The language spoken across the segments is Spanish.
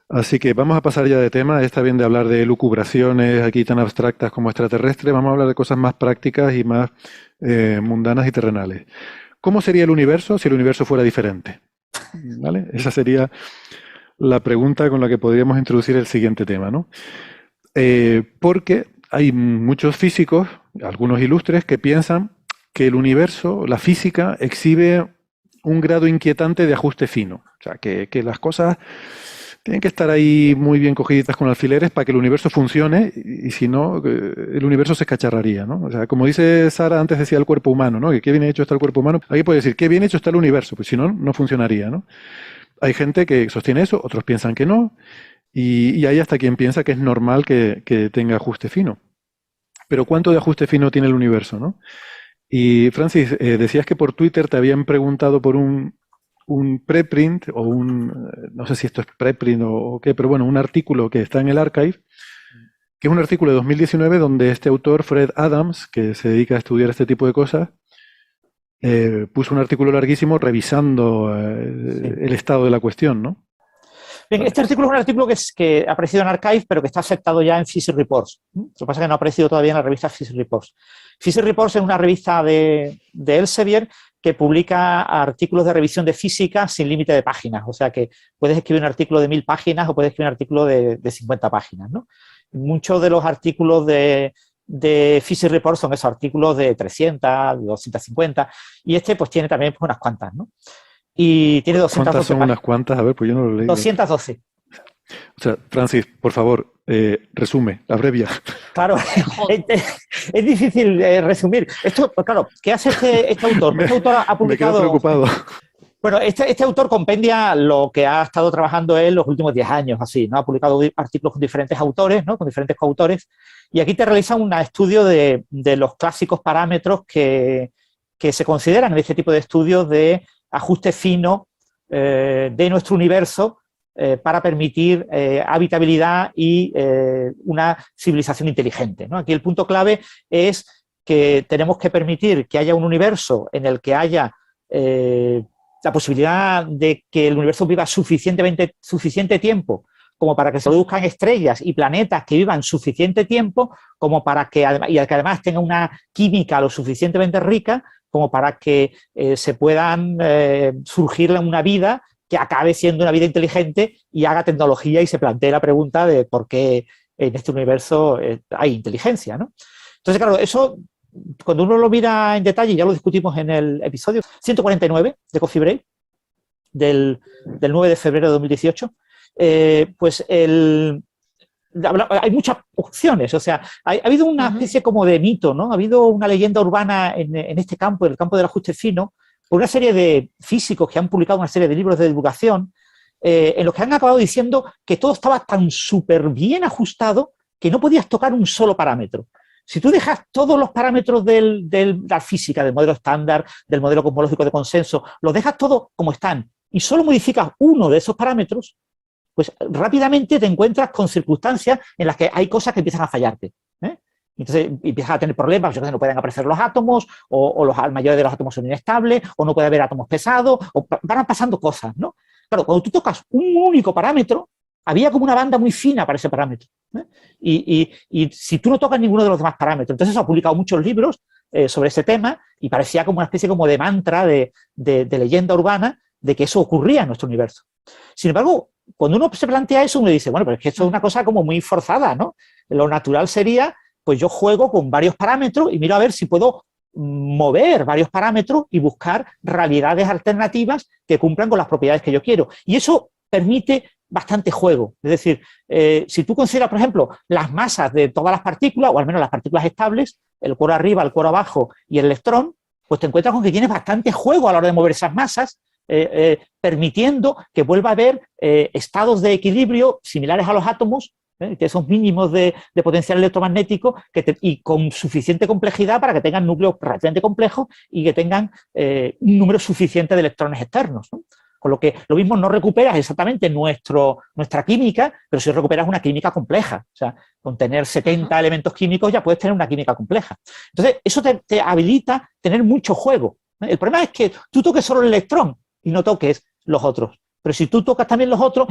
Así que vamos a pasar ya de tema. Está bien de hablar de lucubraciones aquí tan abstractas como extraterrestres. Vamos a hablar de cosas más prácticas y más mundanas y terrenales. ¿Cómo sería el universo si el universo fuera diferente? ¿Vale? Esa sería la pregunta con la que podríamos introducir el siguiente tema, ¿no? Porque hay muchos físicos, algunos ilustres, que piensan que el universo, la física, exhibe un grado inquietante de ajuste fino. O sea, que las cosas tienen que estar ahí muy bien cogiditas con alfileres para que el universo funcione y si no, el universo se escacharraría, ¿no? O sea, como dice Sara, antes decía el cuerpo humano, ¿no? Que qué bien hecho está el cuerpo humano. Aquí puede decir, qué bien hecho está el universo, pues si no, no funcionaría, ¿no? Hay gente que sostiene eso, otros piensan que no, y hay hasta quien piensa que es normal que tenga ajuste fino. Pero ¿cuánto de ajuste fino tiene el universo, no? Y Francis, decías que por Twitter te habían preguntado por un preprint o no sé si esto es preprint o qué, pero bueno, un artículo que está en el archive, que es un artículo de 2019 donde este autor, Fred Adams, que se dedica a estudiar este tipo de cosas, puso un artículo larguísimo revisando Sí. el estado de la cuestión, ¿no? Bien, este artículo es un artículo que ha aparecido en Archive, pero que está aceptado ya en Physics Reports. Lo que pasa es que no ha aparecido todavía en la revista Physics Reports. Physics Reports es una revista de Elsevier que publica artículos de revisión de física sin límite de páginas. O sea que puedes escribir un artículo de 1000 páginas o puedes escribir un artículo de 50 páginas, ¿no? Muchos de los artículos de Physics Reports son esos artículos de 300, 250, y este pues tiene también pues, unas cuantas, ¿no? Y tiene ¿Cuántas 212 son unas páginas. cuantas? A ver, pues yo no lo he leído. 212. O sea, Francis, por favor, resume, abrevia. Claro, es difícil resumir. Esto, pues claro, ¿qué hace este autor? me, Este autor ha me quedo publicado, preocupado. bueno, este autor compendia lo que ha estado trabajando él los últimos 10 años, así, ¿no? Ha publicado artículos con diferentes autores, ¿no? Con diferentes coautores, y aquí te realiza un estudio de los clásicos parámetros que se consideran en este tipo de estudios de ajuste fino de nuestro universo para permitir habitabilidad y una civilización inteligente, ¿no? Aquí el punto clave es que tenemos que permitir que haya un universo en el que haya la posibilidad de que el universo viva suficiente tiempo como para que se produzcan estrellas y planetas que vivan suficiente tiempo como para que, y que además tenga una química lo suficientemente rica como para que se puedan surgir una vida que acabe siendo una vida inteligente y haga tecnología y se plantee la pregunta de por qué en este universo hay inteligencia, ¿no? Entonces, claro, eso cuando uno lo mira en detalle, ya lo discutimos en el episodio 149 de Coffee Break, del 9 de febrero de 2018, pues hay muchas opciones, o sea, ha habido una especie como de mito, ¿no? Ha habido una leyenda urbana en este campo, en el campo del ajuste fino, por una serie de físicos que han publicado una serie de libros de divulgación, en los que han acabado diciendo que todo estaba tan súper bien ajustado que no podías tocar un solo parámetro. Si tú dejas todos los parámetros de la física, del modelo estándar, del modelo cosmológico de consenso, los dejas todos como están y solo modificas uno de esos parámetros, pues rápidamente te encuentras con circunstancias en las que hay cosas que empiezan a fallarte. ¿eh? Entonces empiezas a tener problemas, yo creo que no pueden aparecer los átomos, o los mayores de los átomos son inestables, o no puede haber átomos pesados, o van pasando cosas, ¿no? Claro, cuando tú tocas un único parámetro, había como una banda muy fina para ese parámetro. ¿eh? Y si tú no tocas ninguno de los demás parámetros, entonces se han publicado muchos libros sobre ese tema y parecía como una especie como de mantra, de leyenda urbana, de que eso ocurría en nuestro universo. Sin embargo, cuando uno se plantea eso, uno dice, bueno, pero es que esto es una cosa como muy forzada, ¿no? Lo natural sería, pues yo juego con varios parámetros y miro a ver si puedo mover varios parámetros y buscar realidades alternativas que cumplan con las propiedades que yo quiero. Y eso permite bastante juego. Es decir, si tú consideras, por ejemplo, las masas de todas las partículas, o al menos las partículas estables, el cuero arriba, el cuero abajo y el electrón, pues te encuentras con que tienes bastante juego a la hora de mover esas masas, permitiendo que vuelva a haber estados de equilibrio similares a los átomos, que esos mínimos de potencial electromagnético y con suficiente complejidad para que tengan núcleos relativamente complejos y que tengan un número suficiente de electrones externos, ¿no? Con lo que lo mismo no recuperas exactamente nuestra química, pero sí recuperas una química compleja. O sea, con tener 70 elementos químicos ya puedes tener una química compleja. Entonces, eso te habilita tener mucho juego. El problema es que tú toques solo el electrón y no toques los otros. pero si tú tocas también los otros,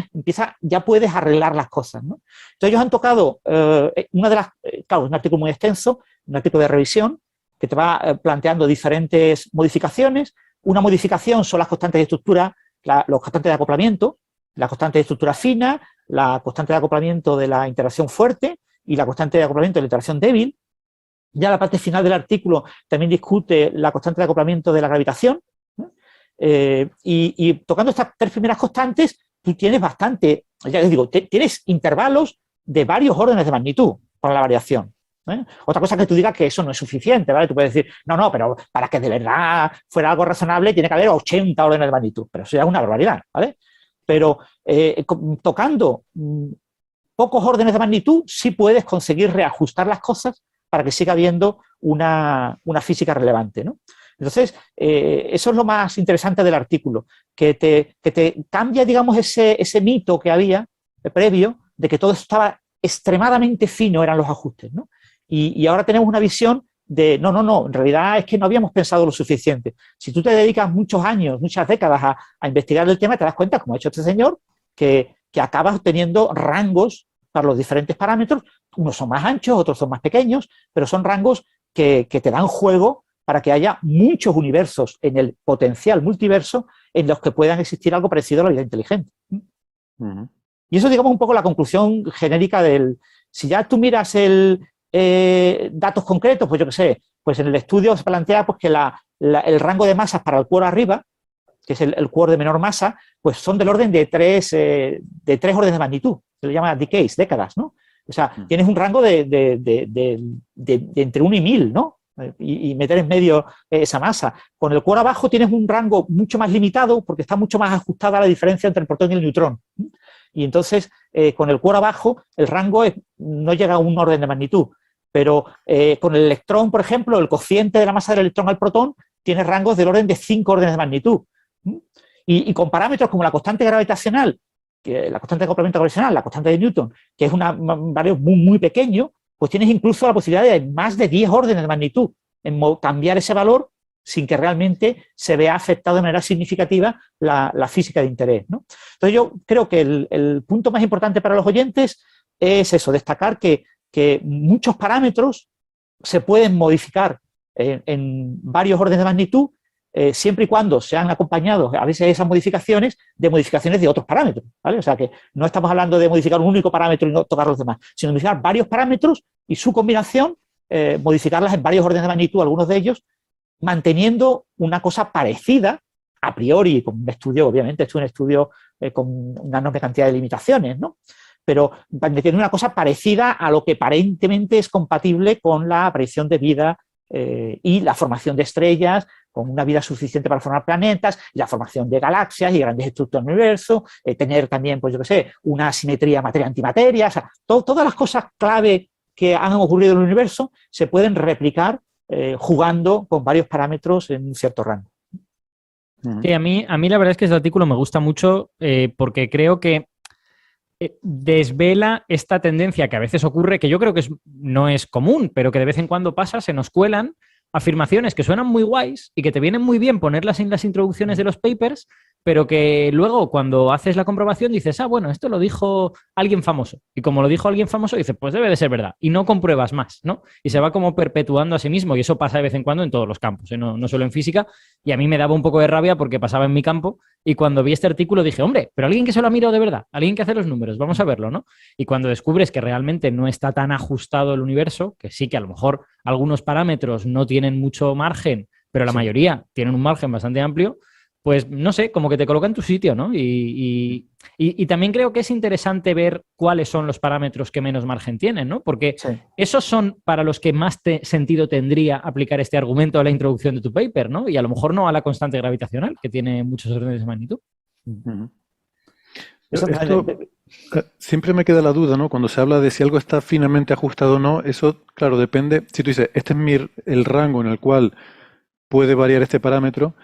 ya puedes arreglar las cosas, ¿no? Entonces ellos han tocado claro, es un artículo muy extenso, un artículo de revisión, que te va planteando diferentes modificaciones. Una modificación son las constantes de estructura, los constantes de acoplamiento, la constante de estructura fina, la constante de acoplamiento de la interacción fuerte y la constante de acoplamiento de la interacción débil. Ya la parte final del artículo también discute la constante de acoplamiento de la gravitación. Y tocando estas tres primeras constantes, tú tienes ya les digo, tienes intervalos de varios órdenes de magnitud para la variación. Otra cosa que tú digas que eso no es suficiente, ¿vale? Tú puedes decir, no, pero para que de verdad fuera algo razonable tiene que haber 80 órdenes de magnitud, pero eso ya es una barbaridad, ¿vale? Pero tocando pocos órdenes de magnitud sí puedes conseguir reajustar las cosas para que siga habiendo una física relevante, ¿no? Entonces, eso es lo más interesante del artículo, que te cambia, digamos, ese mito que había previo de que todo estaba extremadamente fino, eran los ajustes, ¿no? Y ahora tenemos una visión de, no, en realidad es que no habíamos pensado lo suficiente. Si tú te dedicas muchos años, muchas décadas a investigar el tema, te das cuenta, como ha hecho este señor, que acabas teniendo rangos para los diferentes parámetros. Unos son más anchos, otros son más pequeños, pero son rangos que te dan juego para que haya muchos universos en el potencial multiverso en los que puedan existir algo parecido a la vida inteligente. Uh-huh. Y eso, digamos, un poco la conclusión genérica del... Si ya tú miras datos concretos, pues yo qué sé, pues en el estudio se plantea pues, que el rango de masas para el quark arriba, que es el quark de menor masa, pues son del orden de tres órdenes de magnitud. Se le llama decays, décadas, ¿no? O sea, tienes un rango de entre 1 y 1000, ¿no? Y meter en medio esa masa. Con el quark abajo tienes un rango mucho más limitado porque está mucho más ajustada a la diferencia entre el protón y el neutrón. Y entonces, con el quark abajo, el rango no llega a un orden de magnitud. Pero con el electrón, por ejemplo, el cociente de la masa del electrón al protón tiene rangos del orden de 5 órdenes de magnitud. Y con parámetros como la constante gravitacional, la constante de acoplamiento gravitacional, la constante de Newton, que es un valor muy, muy pequeño, pues tienes incluso la posibilidad de más de 10 órdenes de magnitud en cambiar ese valor sin que realmente se vea afectado de manera significativa la física de interés, ¿no? Entonces yo creo que el punto más importante para los oyentes es eso, destacar que muchos parámetros se pueden modificar en varios órdenes de magnitud siempre y cuando sean acompañados a veces esas modificaciones de modificaciones de otros parámetros, ¿vale? O sea que no estamos hablando de modificar un único parámetro y no tocar los demás, sino modificar varios parámetros y su combinación, modificarlas en varios órdenes de magnitud, algunos de ellos, manteniendo una cosa parecida, a priori, con un estudio, obviamente, es un estudio con una enorme cantidad de limitaciones, ¿no? Pero manteniendo una cosa parecida a lo que aparentemente es compatible con la aparición de vida y la formación de estrellas, con una vida suficiente para formar planetas, y la formación de galaxias y grandes estructuras del universo, tener también, pues yo qué sé, una simetría materia-antimateria, o sea, todas las cosas clave que han ocurrido en el universo se pueden replicar jugando con varios parámetros en un cierto rango. Sí, a mí la verdad es que este artículo me gusta mucho porque creo que desvela esta tendencia que a veces ocurre, que yo creo que no es común, pero que de vez en cuando pasa, se nos cuelan afirmaciones que suenan muy guays y que te vienen muy bien ponerlas en las introducciones de los papers, pero que luego cuando haces la comprobación dices, bueno, esto lo dijo alguien famoso. Y como lo dijo alguien famoso, dices, pues debe de ser verdad. Y no compruebas más, ¿no? Y se va como perpetuando a sí mismo. Y eso pasa de vez en cuando en todos los campos, no solo en física. Y a mí me daba un poco de rabia porque pasaba en mi campo. Y cuando vi este artículo dije, hombre, pero alguien que se lo ha mirado de verdad, alguien que hace los números, vamos a verlo, ¿no? Y cuando descubres que realmente no está tan ajustado el universo, que sí que a lo mejor algunos parámetros no tienen mucho margen, pero la mayoría tienen un margen bastante amplio, pues no sé, como que te coloca en tu sitio, ¿no? Y también creo que es interesante ver cuáles son los parámetros que menos margen tienen, ¿no? Porque esos son para los que más sentido tendría aplicar este argumento a la introducción de tu paper, ¿no? Y a lo mejor no a la constante gravitacional, que tiene muchos órdenes de magnitud. Uh-huh. Esto, siempre me queda la duda, ¿no? Cuando se habla de si algo está finamente ajustado o no, eso, claro, depende. Si tú dices, este es el rango en el cual puede variar este parámetro,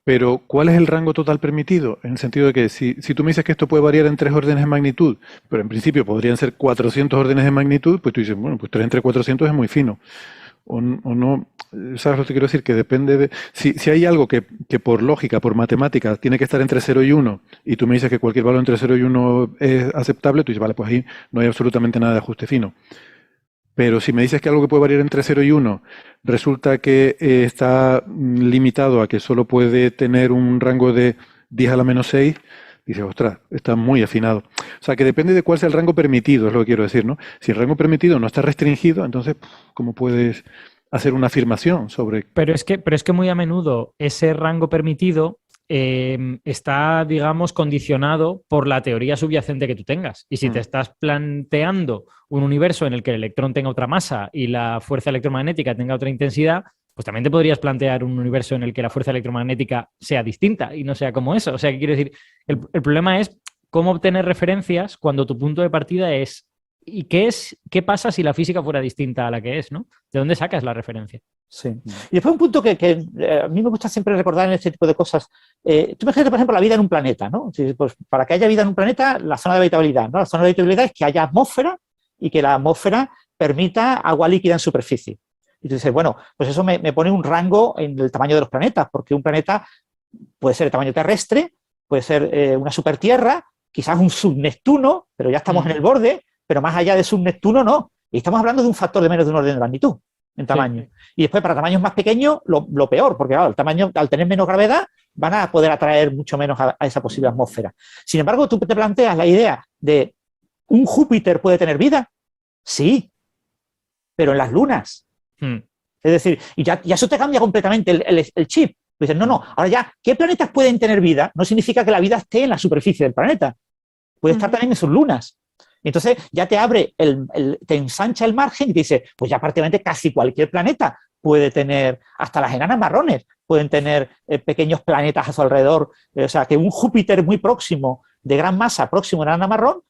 pero ¿cuál es el rango total permitido? En el sentido de que si tú me dices que esto puede variar en 3 órdenes de magnitud, pero en principio podrían ser 400 órdenes de magnitud, pues tú dices, bueno, pues 3 entre 400 es muy fino. o no. ¿Sabes lo que quiero decir? Que depende de... Si hay algo que por lógica, por matemáticas, tiene que estar entre 0 y 1, y tú me dices que cualquier valor entre 0 y 1 es aceptable, tú dices, vale, pues ahí no hay absolutamente nada de ajuste fino. Pero si me dices que algo que puede variar entre 0 y 1 resulta que está limitado a que solo puede tener un rango de 10 a la menos 6, dices, ostras, está muy afinado. O sea, que depende de cuál sea el rango permitido, es lo que quiero decir, ¿no? Si el rango permitido no está restringido, entonces, ¿cómo puedes hacer una afirmación sobre... Pero es que muy a menudo ese rango permitido está, digamos, condicionado por la teoría subyacente que tú tengas. Y si te estás planteando un universo en el que el electrón tenga otra masa y la fuerza electromagnética tenga otra intensidad, pues también te podrías plantear un universo en el que la fuerza electromagnética sea distinta y no sea como eso. O sea, ¿qué quiero decir? El problema es cómo obtener referencias cuando tu punto de partida es ¿y qué pasa si la física fuera distinta a la que es, ¿no? ¿De dónde sacas la referencia? Sí. Y después un punto que a mí me gusta siempre recordar en este tipo de cosas. Tú imagínate, por ejemplo, la vida en un planeta, ¿no? Pues para que haya vida en un planeta, la zona de habitabilidad, ¿no? La zona de habitabilidad es que haya atmósfera y que la atmósfera permita agua líquida en superficie. Y tú dices, bueno, pues eso me pone un rango en el tamaño de los planetas, porque un planeta puede ser de tamaño terrestre, puede ser una supertierra, quizás un subneptuno, pero ya estamos en el borde, pero más allá de subneptuno no. Y estamos hablando de un factor de menos de un orden de magnitud en tamaño. Sí. Y después, para tamaños más pequeños, lo peor, porque claro, el tamaño, al tener menos gravedad, van a poder atraer mucho menos a esa posible atmósfera. Sin embargo, tú te planteas la idea de ¿un Júpiter puede tener vida? Sí, pero en las lunas. Es decir, y ya eso te cambia completamente el chip. Dices, no, ahora ya, ¿qué planetas pueden tener vida? No significa que la vida esté en la superficie del planeta. Puede estar también en sus lunas. Entonces ya te abre, te ensancha el margen y te dice, pues ya prácticamente casi cualquier planeta puede tener, hasta las enanas marrones pueden tener pequeños planetas a su alrededor. O sea, que un Júpiter muy próximo, de gran masa, próximo a una enana marrón,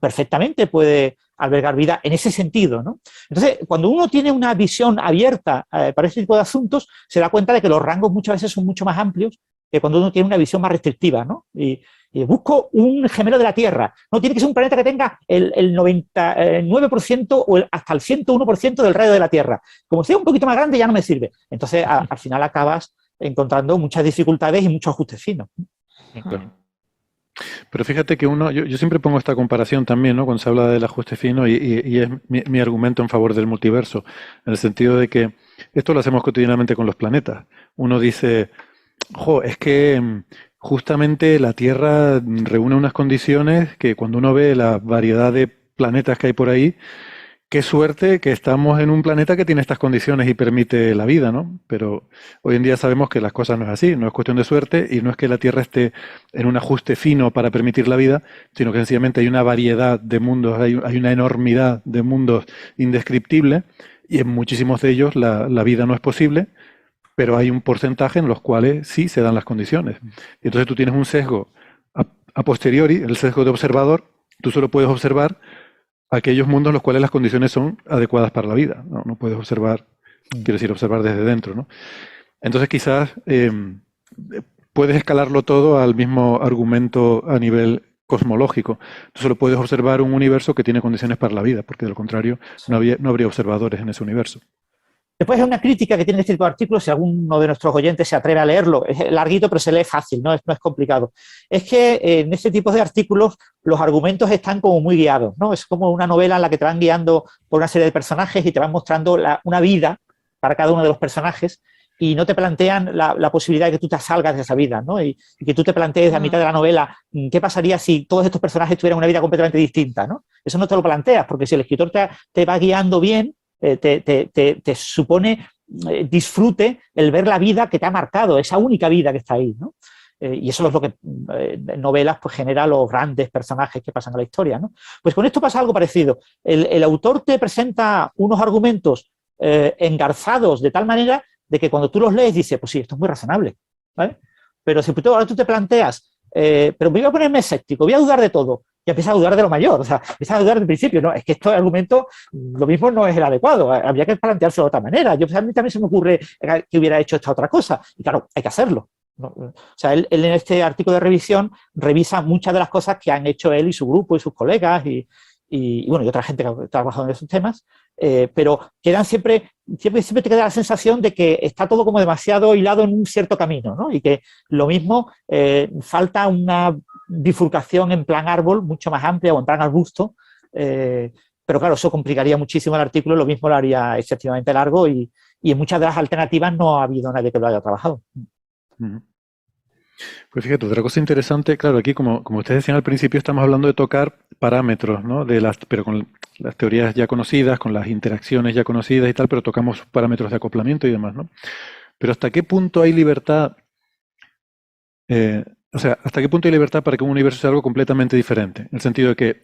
perfectamente puede albergar vida en ese sentido, ¿no? Entonces, cuando uno tiene una visión abierta para este tipo de asuntos, se da cuenta de que los rangos muchas veces son mucho más amplios que cuando uno tiene una visión más restrictiva, ¿no? Y busco un gemelo de la Tierra. No tiene que ser un planeta que tenga el 99% o hasta el 101% del radio de la Tierra. Como sea un poquito más grande ya no me sirve. Entonces, al final acabas encontrando muchas dificultades y muchos ajustes finos. Claro. Pero fíjate que yo siempre pongo esta comparación también, ¿no? Cuando se habla del ajuste fino y es mi argumento en favor del multiverso, en el sentido de que esto lo hacemos cotidianamente con los planetas. Uno dice, es que justamente la Tierra reúne unas condiciones que cuando uno ve la variedad de planetas que hay por ahí, qué suerte que estamos en un planeta que tiene estas condiciones y permite la vida, ¿no? Pero hoy en día sabemos que las cosas no es así, no es cuestión de suerte y no es que la Tierra esté en un ajuste fino para permitir la vida, sino que sencillamente hay una variedad de mundos, hay una enormidad de mundos indescriptible y en muchísimos de ellos la vida no es posible, pero hay un porcentaje en los cuales sí se dan las condiciones. Y entonces tú tienes un sesgo a posteriori, el sesgo de observador, tú solo puedes observar aquellos mundos en los cuales las condiciones son adecuadas para la vida. No puedes observar, quiero decir, observar desde dentro, ¿no? Entonces quizás puedes escalarlo todo al mismo argumento a nivel cosmológico. Tú solo puedes observar un universo que tiene condiciones para la vida, porque de lo contrario no habría observadores en ese universo. Después hay una crítica que tiene este tipo de artículos, si alguno de nuestros oyentes se atreve a leerlo, es larguito pero se lee fácil, no es complicado. Es que en este tipo de artículos los argumentos están como muy guiados, ¿no? Es como una novela en la que te van guiando por una serie de personajes y te van mostrando una vida para cada uno de los personajes y no te plantean la posibilidad de que tú te salgas de esa vida, ¿no? Y que tú te plantees a mitad de la novela qué pasaría si todos estos personajes tuvieran una vida completamente distinta, ¿no? Eso no te lo planteas porque si el escritor te va guiando bien, te supone disfrute el ver la vida que te ha marcado, esa única vida que está ahí, ¿no? Y eso es lo que en novelas pues, genera los grandes personajes que pasan a la historia, ¿no? Pues con esto pasa algo parecido. El autor te presenta unos argumentos engarzados de tal manera de que cuando tú los lees dices, pues sí, esto es muy razonable, ¿vale? Pero si ahora tú te planteas, pero voy a ponerme escéptico, voy a dudar de todo, y empiezas a dudar de lo mayor, o sea, empiezas a dudar del principio, no, es que este argumento lo mismo no es el adecuado, habría que planteárselo de otra manera. A mí también se me ocurre que hubiera hecho esta otra cosa, y claro, hay que hacerlo, ¿no? O sea, él en este artículo de revisión revisa muchas de las cosas que han hecho él y su grupo y sus colegas, y y bueno, y otra gente que ha trabajado en esos temas, pero quedan siempre te queda la sensación de que está todo como demasiado hilado en un cierto camino, ¿no? Y que lo mismo falta una bifurcación en plan árbol mucho más amplia o en plan arbusto, pero claro, eso complicaría muchísimo el artículo, lo mismo lo haría excesivamente largo y en muchas de las alternativas no ha habido nadie que lo haya trabajado. Pues fíjate, otra cosa interesante, claro, aquí como ustedes decían al principio, estamos hablando de tocar parámetros, ¿no? Pero con las teorías ya conocidas, con las interacciones ya conocidas y tal, pero tocamos parámetros de acoplamiento y demás, ¿no? Pero ¿hasta qué punto hay libertad? ¿Hasta qué punto hay libertad para que un universo sea algo completamente diferente? En el sentido de que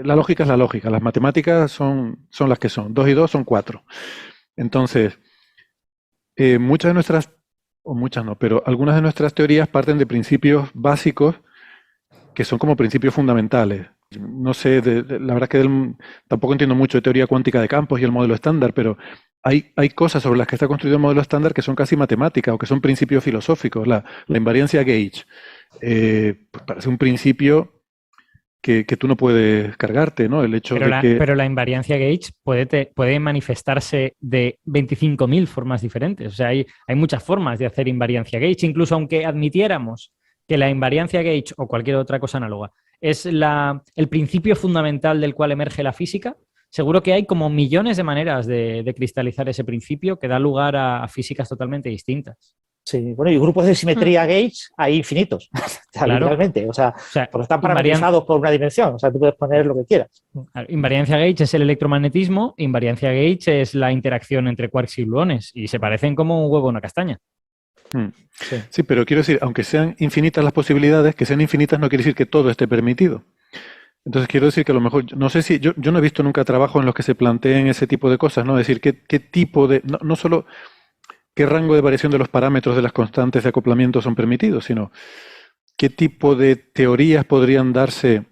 la lógica es la lógica, las matemáticas son las que son, 2 y 2 son 4. Entonces, muchas de nuestras, o muchas no, pero algunas de nuestras teorías parten de principios básicos que son como principios fundamentales. No sé, la verdad es que tampoco entiendo mucho de teoría cuántica de campos y el modelo estándar, pero hay cosas sobre las que está construido el modelo estándar que son casi matemáticas o que son principios filosóficos. La invariancia Gauge pues parece un principio que tú no puedes cargarte, ¿no? El hecho pero la invariancia Gauge puede manifestarse de 25.000 formas diferentes. O sea, hay muchas formas de hacer invariancia Gauge, incluso aunque admitiéramos que la invariancia Gauge o cualquier otra cosa análoga es el principio fundamental del cual emerge la física, seguro que hay como millones de maneras de cristalizar ese principio que da lugar a físicas totalmente distintas. Sí, bueno, y grupos de simetría Gauge hay infinitos, Claro. literalmente, o sea, porque están parametrizados por una dimensión, o sea, tú puedes poner lo que quieras. Invariancia Gauge es el electromagnetismo, invariancia Gauge es la interacción entre quarks y gluones, y se parecen como un huevo a una castaña. Sí, pero quiero decir, aunque sean infinitas las posibilidades, que sean infinitas no quiere decir que todo esté permitido. Entonces quiero decir que a lo mejor, no sé si, yo no he visto nunca trabajos en los que se planteen ese tipo de cosas, ¿no? Es decir, qué tipo de, no solo qué rango de variación de los parámetros de las constantes de acoplamiento son permitidos, sino qué tipo de teorías podrían darse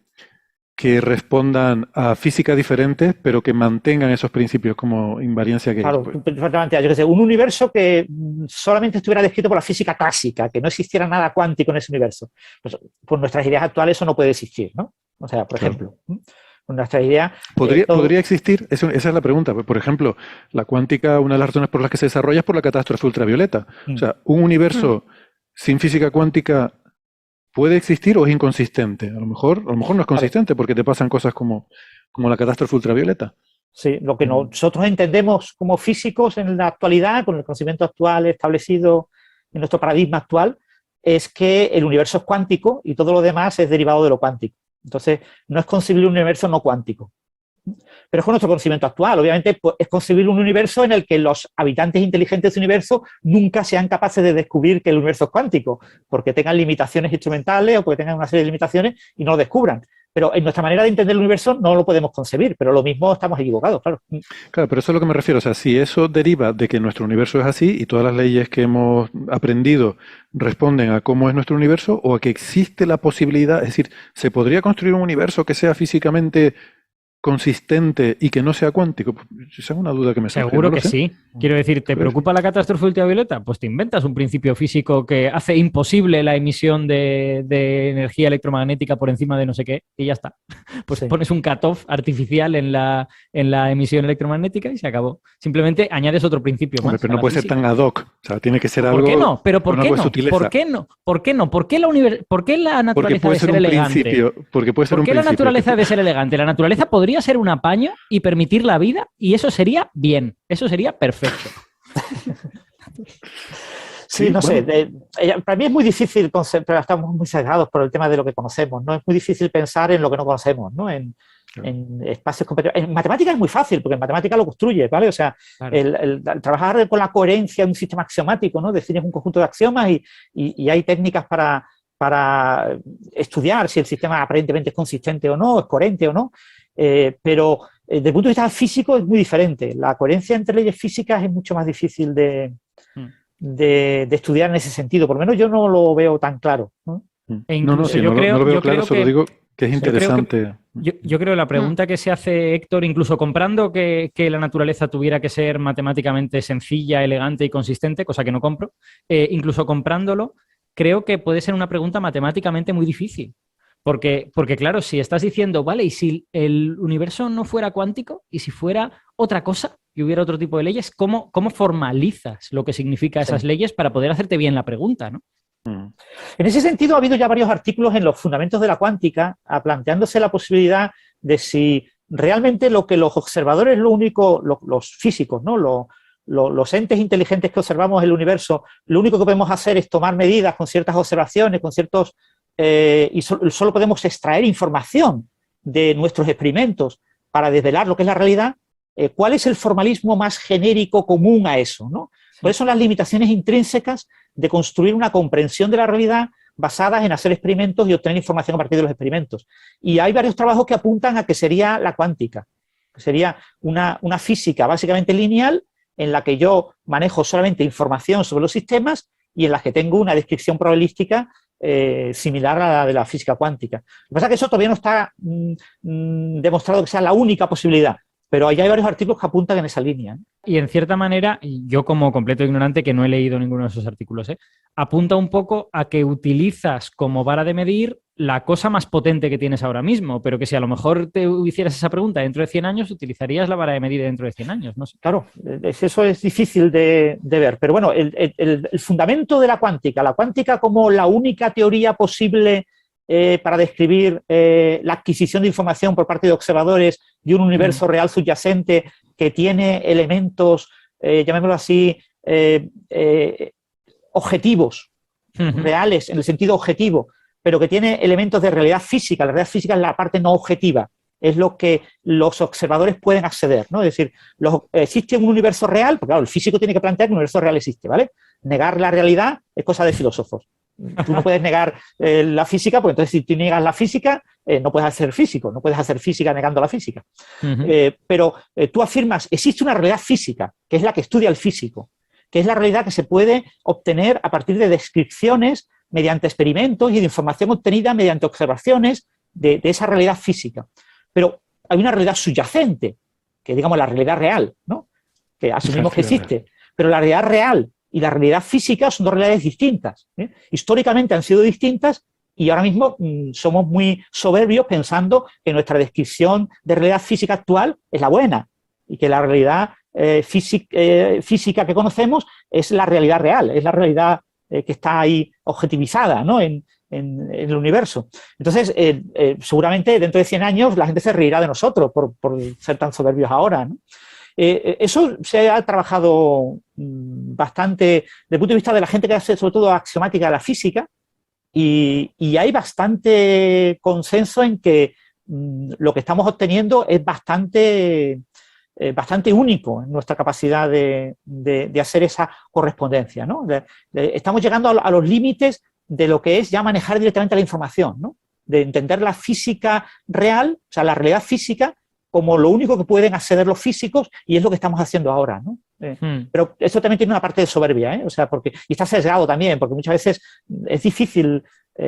que respondan a física diferentes, pero que mantengan esos principios como invariancia Gauge. Claro, perfectamente. Yo que sé, un universo que solamente estuviera descrito por la física clásica, que no existiera nada cuántico en ese universo. Pues, por nuestras ideas actuales eso no puede existir, ¿no? O sea, por ejemplo, con nuestras ideas... ¿Podría existir? Esa es la pregunta. Por ejemplo, la cuántica, una de las razones por las que se desarrolla es por la catástrofe ultravioleta. O sea, un universo sin física cuántica ¿puede existir o es inconsistente? A lo mejor no es consistente porque te pasan cosas como la catástrofe ultravioleta. Sí, lo que nosotros entendemos como físicos en la actualidad, con el conocimiento actual establecido en nuestro paradigma actual, es que el universo es cuántico y todo lo demás es derivado de lo cuántico. Entonces, no es concebible un universo no cuántico. Pero es con nuestro conocimiento actual. Obviamente, pues, es concebible un universo en el que los habitantes inteligentes del universo nunca sean capaces de descubrir que el universo es cuántico, porque tengan limitaciones instrumentales o porque tengan una serie de limitaciones y no lo descubran. Pero en nuestra manera de entender el universo no lo podemos concebir, pero lo mismo estamos equivocados, claro. Claro, pero eso es a lo que me refiero. O sea, si eso deriva de que nuestro universo es así y todas las leyes que hemos aprendido responden a cómo es nuestro universo o a que existe la posibilidad, es decir, ¿se podría construir un universo que sea físicamente consistente y que no sea cuántico? Esa es una duda que me surge. Seguro no que sí. Quiero decir, ¿te preocupa la catástrofe ultravioleta? Pues te inventas un principio físico que hace imposible la emisión de energía electromagnética por encima de no sé qué y ya está. Pues pones un cutoff artificial en la emisión electromagnética y se acabó. Simplemente añades otro principio más. Pero no puede ser tan ad hoc. O sea, tiene que ser algo. ¿Por qué no? Pero ¿por qué no? ¿Por qué no? ¿Por qué no? ¿Por qué la naturaleza debe ser elegante? Porque puede ser ¿Por qué la naturaleza debe ser elegante? La naturaleza podría ser un apaño y permitir la vida y eso sería bien, eso sería perfecto. Sí, no sé, para mí es muy difícil, pero estamos muy sesgados por el tema de lo que conocemos, ¿no? Es muy difícil pensar en lo que no conocemos, ¿no? En espacios competitivos. En matemática es muy fácil, porque en matemática lo construyes, ¿vale? O sea, claro, el trabajar con la coherencia de un sistema axiomático, ¿no? Defines un conjunto de axiomas y hay técnicas para estudiar si el sistema aparentemente es consistente o no, es coherente o no. Pero desde el punto de vista físico es muy diferente. La coherencia entre leyes físicas es mucho más difícil de estudiar en ese sentido. Por lo menos yo no lo veo tan claro, ¿no? No lo veo claro, solo digo que es interesante. Yo creo que la pregunta que se hace Héctor, incluso comprando que la naturaleza tuviera que ser matemáticamente sencilla, elegante y consistente, cosa que no compro, incluso comprándolo, creo que puede ser una pregunta matemáticamente muy difícil. Porque claro, si estás diciendo, vale, y si el universo no fuera cuántico, y si fuera otra cosa y hubiera otro tipo de leyes, ¿cómo formalizas lo que significa esas leyes para poder hacerte bien la pregunta, ¿no? En ese sentido, ha habido ya varios artículos en los fundamentos de la cuántica planteándose la posibilidad de si realmente lo que los observadores, los físicos, ¿no? Los entes inteligentes que observamos el universo, lo único que podemos hacer es tomar medidas con ciertas observaciones, con ciertos y solo podemos extraer información de nuestros experimentos para desvelar lo que es la realidad. ¿Cuál es el formalismo más genérico común a eso, ¿no? ¿Cuáles son las limitaciones intrínsecas de construir una comprensión de la realidad basadas en hacer experimentos y obtener información a partir de los experimentos? Y hay varios trabajos que apuntan a que sería la cuántica, que sería una física básicamente lineal en la que yo manejo solamente información sobre los sistemas y en la que tengo una descripción probabilística similar a la de la física cuántica. Lo que pasa es que eso todavía no está demostrado que sea la única posibilidad, pero hay varios artículos que apuntan en esa línea. Y en cierta manera, yo como completo ignorante, que no he leído ninguno de esos artículos, apunta un poco a que utilizas como vara de medir la cosa más potente que tienes ahora mismo, pero que si a lo mejor te hicieras esa pregunta dentro de 100 años, utilizarías la vara de medir dentro de 100 años, no sé. Claro, eso es difícil de ver, pero bueno, el fundamento de la cuántica como la única teoría posible para describir la adquisición de información por parte de observadores de un universo real subyacente que tiene elementos, llamémoslo así, objetivos, reales, en el sentido objetivo, pero que tiene elementos de realidad física. La realidad física es la parte no objetiva, es lo que los observadores pueden acceder, ¿no? Es decir, existe un universo real, porque claro, el físico tiene que plantear que un universo real existe, ¿vale? Negar la realidad es cosa de filósofos. Tú no puedes negar la física, porque entonces si tú niegas la física, no puedes hacer físico, no puedes hacer física negando la física. Pero tú afirmas, existe una realidad física, que es la que estudia el físico, que es la realidad que se puede obtener a partir de descripciones mediante experimentos y de información obtenida mediante observaciones de esa realidad física. Pero hay una realidad subyacente, que digamos la realidad real, ¿no? Que asumimos que existe, pero la realidad real y la realidad física son dos realidades distintas. Históricamente han sido distintas y ahora mismo somos muy soberbios pensando que nuestra descripción de realidad física actual es la buena y que la realidad física que conocemos es la realidad real, es la realidad que está ahí objetivizada, ¿no? en el universo. Entonces, seguramente dentro de 100 años la gente se reirá de nosotros por ser tan soberbios ahora, ¿no? Eso se ha trabajado bastante desde el punto de vista de la gente que hace sobre todo axiomática de la física y hay bastante consenso en que lo que estamos obteniendo es bastante único en nuestra capacidad de hacer esa correspondencia, ¿no? Estamos llegando a los límites de lo que es ya manejar directamente la información, ¿no? De entender la física real, o sea, la realidad física, como lo único que pueden acceder los físicos y es lo que estamos haciendo ahora, ¿no? Pero eso también tiene una parte de soberbia, o sea, y está sesgado también, porque muchas veces es difícil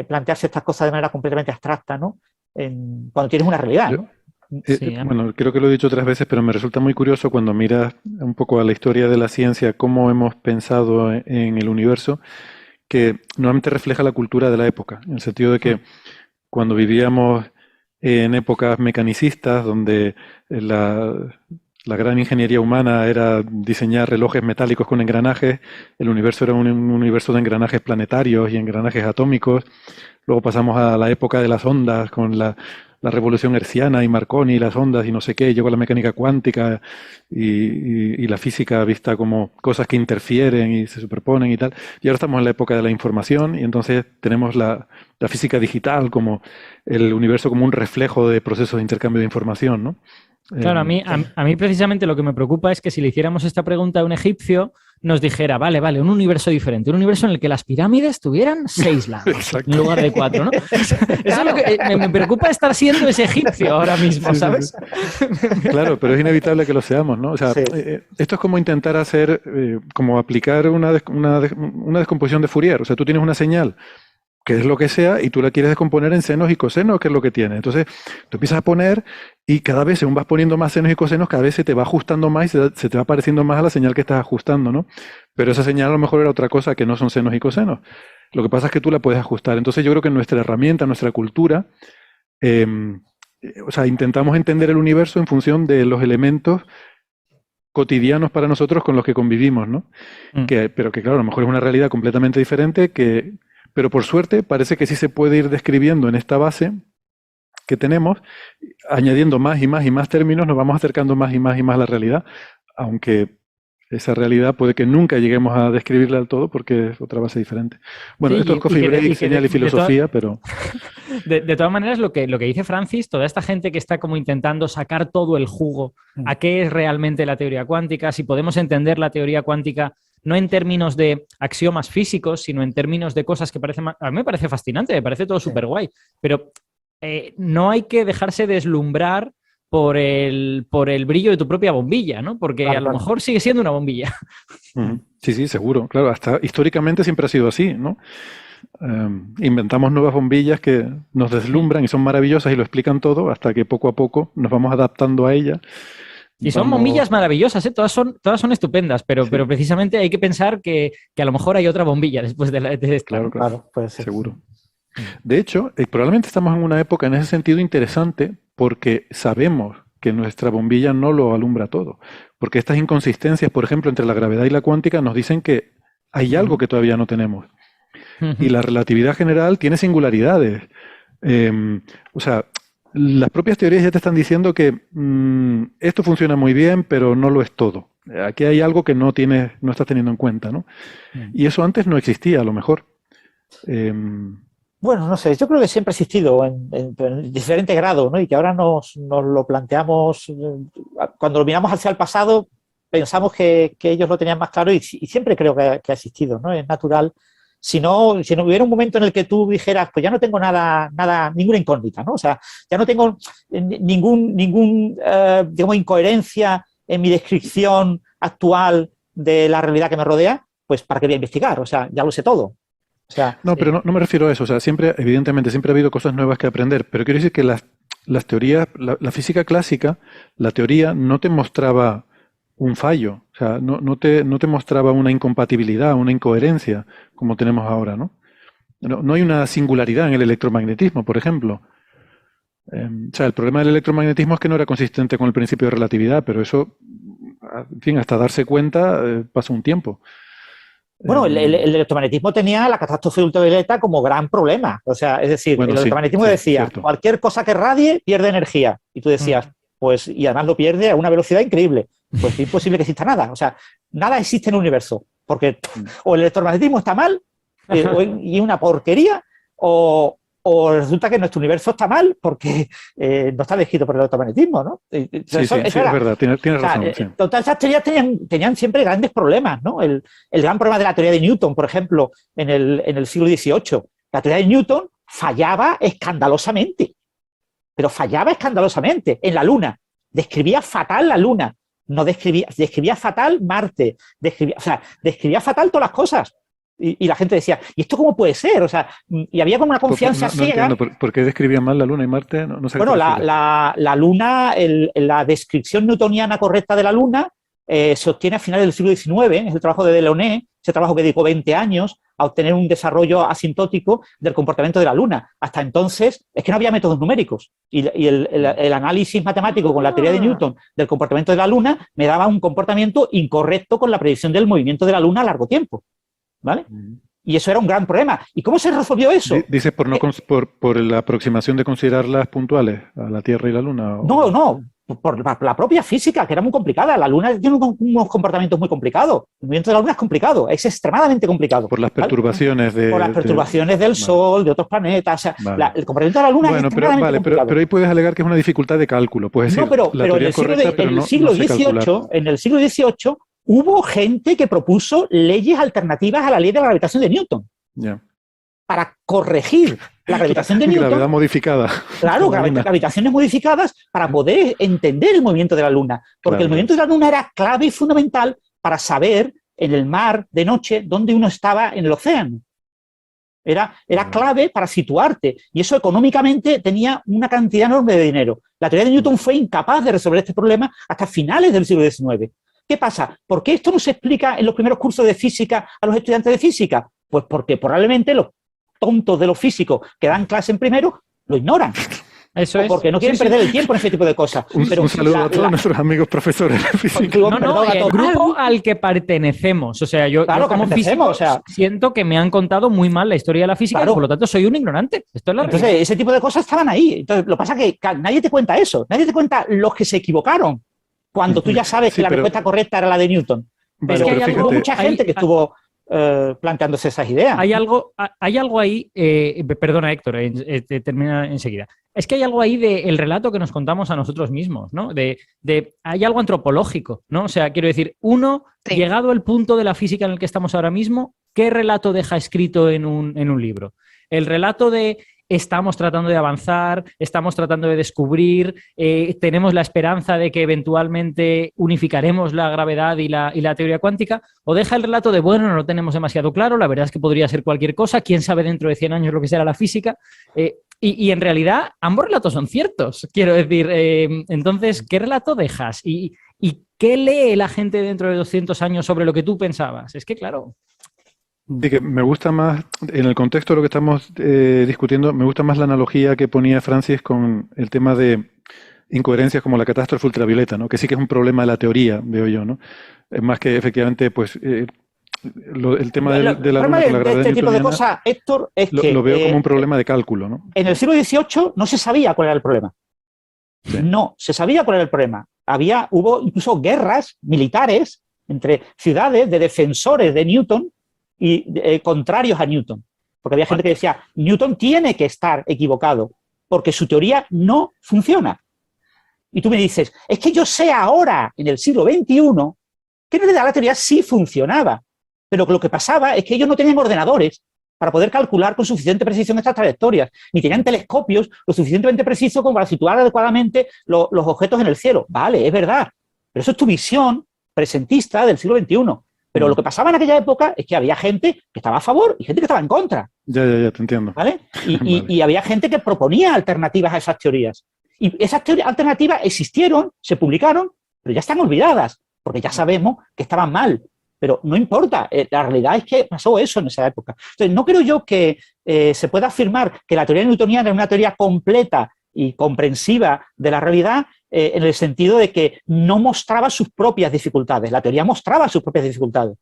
plantearse estas cosas de manera completamente abstracta, ¿no? Cuando tienes una realidad, ¿no? Bueno, creo que lo he dicho otras veces, pero me resulta muy curioso cuando miras un poco a la historia de la ciencia, cómo hemos pensado en el universo, que normalmente refleja la cultura de la época, en el sentido de que cuando vivíamos en épocas mecanicistas, donde la gran ingeniería humana era diseñar relojes metálicos con engranajes, el universo era un universo de engranajes planetarios y engranajes atómicos. Luego pasamos a la época de las ondas con la revolución hertziana y Marconi y las ondas y no sé qué, llegó la mecánica cuántica y la física vista como cosas que interfieren y se superponen y tal. Y ahora estamos en la época de la información y entonces tenemos la física digital como el universo como un reflejo de procesos de intercambio de información, ¿no? Claro, a mí precisamente lo que me preocupa es que si le hiciéramos esta pregunta a un egipcio, nos dijera, vale, un universo diferente, un universo en el que las pirámides tuvieran 6 lados en lugar de 4, ¿no? Eso es lo que me preocupa estar siendo ese egipcio ahora mismo, ¿sabes? Claro, pero es inevitable que lo seamos, ¿no? O sea, esto es como intentar hacer, como aplicar una descomposición de Fourier. O sea, tú tienes una señal que es lo que sea, y tú la quieres descomponer en senos y cosenos, que es lo que tiene. Entonces, tú empiezas a poner, y cada vez, según vas poniendo más senos y cosenos, cada vez se te va ajustando más y se te va pareciendo más a la señal que estás ajustando, ¿no? Pero esa señal a lo mejor era otra cosa que no son senos y cosenos. Lo que pasa es que tú la puedes ajustar. Entonces yo creo que nuestra herramienta, nuestra cultura, eh, o sea, intentamos entender el universo en función de los elementos cotidianos para nosotros con los que convivimos, ¿no? Pero que claro, a lo mejor es una realidad completamente diferente, pero por suerte parece que sí se puede ir describiendo en esta base que tenemos, añadiendo más y más y más términos, nos vamos acercando más y más y más a la realidad, aunque esa realidad puede que nunca lleguemos a describirla del todo porque es otra base diferente. Bueno, Sí, esto es coffee break, señal y filosofía, pero... De todas maneras, lo que dice Francis, toda esta gente que está como intentando sacar todo el jugo a qué es realmente la teoría cuántica, si podemos entender la teoría cuántica no en términos de axiomas físicos, sino en términos de cosas que parecen... A mí me parece fascinante, me parece todo súper guay, pero no hay que dejarse deslumbrar por el brillo de tu propia bombilla, ¿no? Porque a lo mejor sigue siendo una bombilla. Sí, sí, seguro. Claro, hasta históricamente siempre ha sido así, ¿no? Inventamos nuevas bombillas que nos deslumbran y son maravillosas y lo explican todo hasta que poco a poco nos vamos adaptando a ellas. Y son bombillas maravillosas, ¿eh? Todas son estupendas, pero precisamente hay que pensar que a lo mejor hay otra bombilla después de esta. Claro, puede ser. Seguro. De hecho, probablemente estamos en una época en ese sentido interesante porque sabemos que nuestra bombilla no lo alumbra todo. Porque estas inconsistencias, por ejemplo, entre la gravedad y la cuántica nos dicen que hay algo que todavía no tenemos. Y la relatividad general tiene singularidades. O sea, las propias teorías ya te están diciendo que esto funciona muy bien, pero no lo es todo. Aquí hay algo que no estás teniendo en cuenta, ¿no? Y eso antes no existía, a lo mejor. Bueno, no sé, yo creo que siempre ha existido en diferentes grados, ¿no? Y que ahora nos lo planteamos, cuando lo miramos hacia el pasado, pensamos que ellos lo tenían más claro y siempre creo que ha existido, ¿no? Es natural. Si no hubiera un momento en el que tú dijeras, pues ya no tengo nada, ninguna incógnita, ¿no? O sea, ya no tengo digamos, incoherencia en mi descripción actual de la realidad que me rodea, pues ¿para qué voy a investigar? O sea, ya lo sé todo. O sea, no, pero no me refiero a eso. O sea, evidentemente, siempre ha habido cosas nuevas que aprender. Pero quiero decir que las teorías, la física clásica, la teoría no te mostraba un fallo. O sea, no te mostraba una incompatibilidad, una incoherencia, como tenemos ahora, ¿no? No hay una singularidad en el electromagnetismo, por ejemplo. O sea, el problema del electromagnetismo es que no era consistente con el principio de relatividad, pero eso, en fin, hasta darse cuenta, pasa un tiempo. Bueno, el electromagnetismo tenía la catástrofe ultravioleta como gran problema. O sea, es decir, el electromagnetismo decía, cierto. Cualquier cosa que radie pierde energía. Y tú decías, pues, y además lo pierde a una velocidad increíble. Pues es imposible que exista nada. O sea, nada existe en el universo. Porque o el electromagnetismo está mal y es una porquería, o resulta que nuestro universo está mal porque no está descrito por el electromagnetismo, ¿no? Sí, es verdad, tienes razón. Sí. Todas esas teorías tenían siempre grandes problemas, ¿no? El gran problema de la teoría de Newton, por ejemplo, en el siglo XVIII. La teoría de Newton fallaba escandalosamente, pero fallaba escandalosamente en la Luna. Describía fatal la Luna, no describía fatal Marte, describía fatal todas las cosas. Y la gente decía, ¿y esto cómo puede ser? O sea, y había como una confianza ciega. Entiendo, ¿por qué describían mal la Luna y Marte? No sé. Bueno, la Luna, la descripción newtoniana correcta de la Luna se obtiene a finales del siglo XIX, es el trabajo de Delaunay, ese trabajo que dedicó 20 años a obtener un desarrollo asintótico del comportamiento de la Luna. Hasta entonces es que no había métodos numéricos y el análisis matemático con la teoría de Newton del comportamiento de la Luna me daba un comportamiento incorrecto con la predicción del movimiento de la Luna a largo tiempo. ¿Vale? Y eso era un gran problema. ¿Y cómo se resolvió eso? ¿Dices por la aproximación de considerarlas puntuales a la Tierra y la Luna? ¿O? No, por la propia física, que era muy complicada. La Luna tiene unos comportamientos muy complicados. El movimiento de la Luna es complicado, es extremadamente complicado. Por las perturbaciones ¿vale? Por las perturbaciones del Sol, de otros planetas. O sea, vale. El comportamiento de la Luna es extremadamente complicado. Pero ahí puedes alegar que es una dificultad de cálculo. Puedes decir, pero en el siglo XVIII hubo gente que propuso leyes alternativas a la ley de la gravitación de Newton. Para corregir la gravitación de Newton. Gravedad modificada. Claro, gravitaciones modificadas para poder entender el movimiento de la Luna. Porque el movimiento de la Luna era clave y fundamental para saber en el mar de noche dónde uno estaba en el océano. Era clave para situarte. Y eso económicamente tenía una cantidad enorme de dinero. La teoría de Newton fue incapaz de resolver este problema hasta finales del siglo XIX. ¿Qué pasa? ¿Por qué esto no se explica en los primeros cursos de física a los estudiantes de física? Pues porque probablemente los tontos de los físicos que dan clase en primero lo ignoran. Eso O es. porque no quieren perder el tiempo en ese tipo de cosas. Un saludo a todos nuestros amigos profesores de física. No, el grupo al que pertenecemos. O sea, yo como físico siento que me han contado muy mal la historia de la física y por lo tanto soy un ignorante. Esto es la Entonces, ese tipo de cosas estaban ahí. Entonces, lo que pasa es que nadie te cuenta eso. Nadie te cuenta los que se equivocaron cuando tú ya sabes que la respuesta correcta era la de Newton. Vale, pero hubo mucha gente que estuvo planteándose esas ideas. Hay algo ahí, perdona Héctor, termina enseguida. Es que hay algo ahí del relato que nos contamos a nosotros mismos, ¿no? Hay algo antropológico, ¿no? O sea, quiero decir, llegado el punto de la física en el que estamos ahora mismo, ¿qué relato deja escrito en un libro? El relato de estamos tratando de avanzar, estamos tratando de descubrir, tenemos la esperanza de que eventualmente unificaremos la gravedad y la teoría cuántica, o deja el relato de, bueno, no lo tenemos demasiado claro, la verdad es que podría ser cualquier cosa, quién sabe dentro de 100 años lo que será la física, y en realidad ambos relatos son ciertos, quiero decir, entonces, ¿qué relato dejas? ¿Y qué lee la gente dentro de 200 años sobre lo que tú pensabas? Es que, claro... De que me gusta más, en el contexto de lo que estamos discutiendo, me gusta más la analogía que ponía Francis con el tema de incoherencias como la catástrofe ultravioleta, ¿no? Que sí que es un problema de la teoría, veo yo, ¿no? Más que efectivamente, pues, el tema de la luna con la gravedad este tipo de cosas, Héctor, es que... Lo veo como un problema de cálculo, ¿no? En el siglo XVIII no se sabía cuál era el problema. Sí. No, se sabía cuál era el problema. Hubo incluso guerras militares entre ciudades de defensores de Newton y contrarios a Newton. Porque había gente que decía, Newton tiene que estar equivocado, porque su teoría no funciona. Y tú me dices, es que yo sé ahora, en el siglo XXI, que en realidad la teoría sí funcionaba, pero lo que pasaba es que ellos no tenían ordenadores para poder calcular con suficiente precisión estas trayectorias, ni tenían telescopios lo suficientemente precisos como para situar adecuadamente los objetos en el cielo. Vale, es verdad, pero eso es tu visión presentista del siglo XXI. Pero lo que pasaba en aquella época es que había gente que estaba a favor y gente que estaba en contra. Ya, te entiendo. ¿Vale? Vale. Y había gente que proponía alternativas a esas teorías. Y esas alternativas existieron, se publicaron, pero ya están olvidadas, porque ya sabemos que estaban mal. Pero no importa, la realidad es que pasó eso en esa época. Entonces, no creo yo que se pueda afirmar que la teoría newtoniana es una teoría completa y comprensiva de la realidad, en el sentido de que no mostraba sus propias dificultades. La teoría mostraba sus propias dificultades,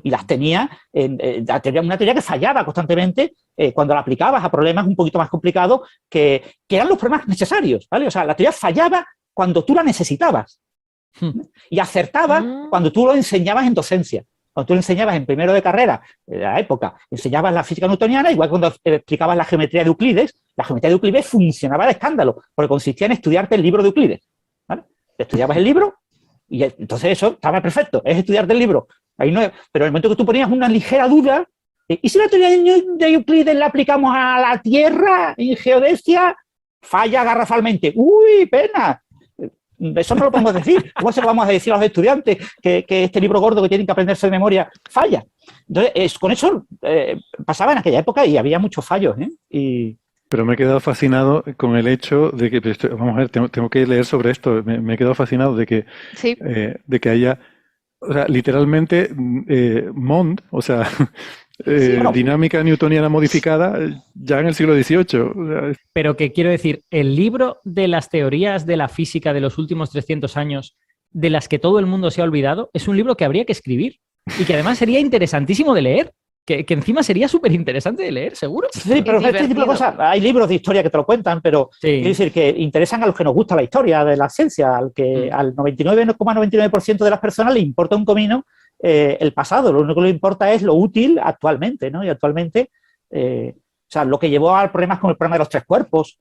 y las tenía, una teoría que fallaba constantemente cuando la aplicabas a problemas un poquito más complicados que eran los problemas necesarios, ¿vale? O sea, la teoría fallaba cuando tú la necesitabas y acertaba cuando tú lo enseñabas en docencia. Cuando tú le enseñabas en primero de carrera, de la época, enseñabas la física newtoniana, igual cuando explicabas la geometría de Euclides funcionaba de escándalo, porque consistía en estudiarte el libro de Euclides, ¿vale? Te estudiabas el libro y entonces eso estaba perfecto, es estudiarte el libro. Ahí no, pero en el momento que tú ponías una ligera duda, ¿y si la teoría de Euclides la aplicamos a la Tierra en geodesia? Falla garrafalmente. ¡Uy, pena! Eso no lo podemos decir. ¿Cómo se lo vamos a decir a los estudiantes que este libro gordo que tienen que aprenderse de memoria falla? Entonces, con eso pasaba en aquella época y había muchos fallos, Pero me he quedado fascinado con el hecho de que, vamos a ver, tengo que leer sobre esto. Me he quedado fascinado de que haya, o sea, literalmente MOND, o sea, dinámica newtoniana modificada ya en el siglo XVIII. Pero que quiero decir, el libro de las teorías de la física de los últimos 300 años, de las que todo el mundo se ha olvidado, es un libro que habría que escribir y que además sería interesantísimo de leer. Que encima sería súper interesante de leer, seguro. Sí, pero este tipo de cosas, hay libros de historia que te lo cuentan, pero quiero decir que interesan a los que nos gusta la historia de la ciencia, al 99,99% de las personas le importa un comino el pasado, lo único que le importa es lo útil actualmente, ¿no? Y actualmente, o sea, lo que llevó a problemas como el problema de los tres cuerpos,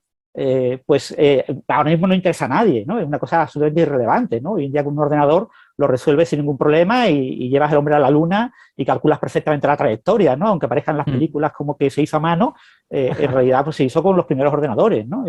ahora mismo no interesa a nadie, ¿no? Es una cosa absolutamente irrelevante, ¿no? Hoy en día con un ordenador lo resuelves sin ningún problema y llevas el hombre a la luna y calculas perfectamente la trayectoria, ¿no? Aunque parezcan las películas como que se hizo a mano, en realidad pues se hizo con los primeros ordenadores, ¿no?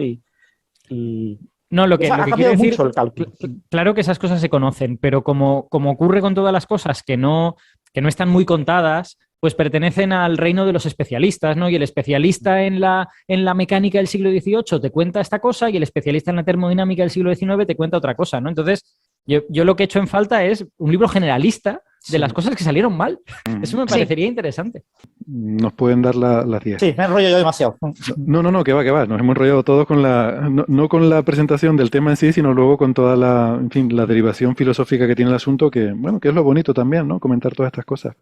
No, lo que quiero decir, mucho el cálculo. Claro que esas cosas se conocen, pero como ocurre con todas las cosas que no están muy contadas, pues pertenecen al reino de los especialistas, ¿no? Y el especialista en la mecánica del siglo XVIII te cuenta esta cosa y el especialista en la termodinámica del siglo XIX te cuenta otra cosa, ¿no? Entonces, yo lo que he hecho en falta es un libro generalista de las cosas que salieron mal. Mm. Eso me parecería interesante. Nos pueden dar las 10. Sí, me enrollo yo demasiado. No, que va. Nos hemos enrollado todos con no con la presentación del tema en sí, sino luego con toda la derivación filosófica que tiene el asunto, que, bueno, que es lo bonito también, ¿no? Comentar todas estas cosas.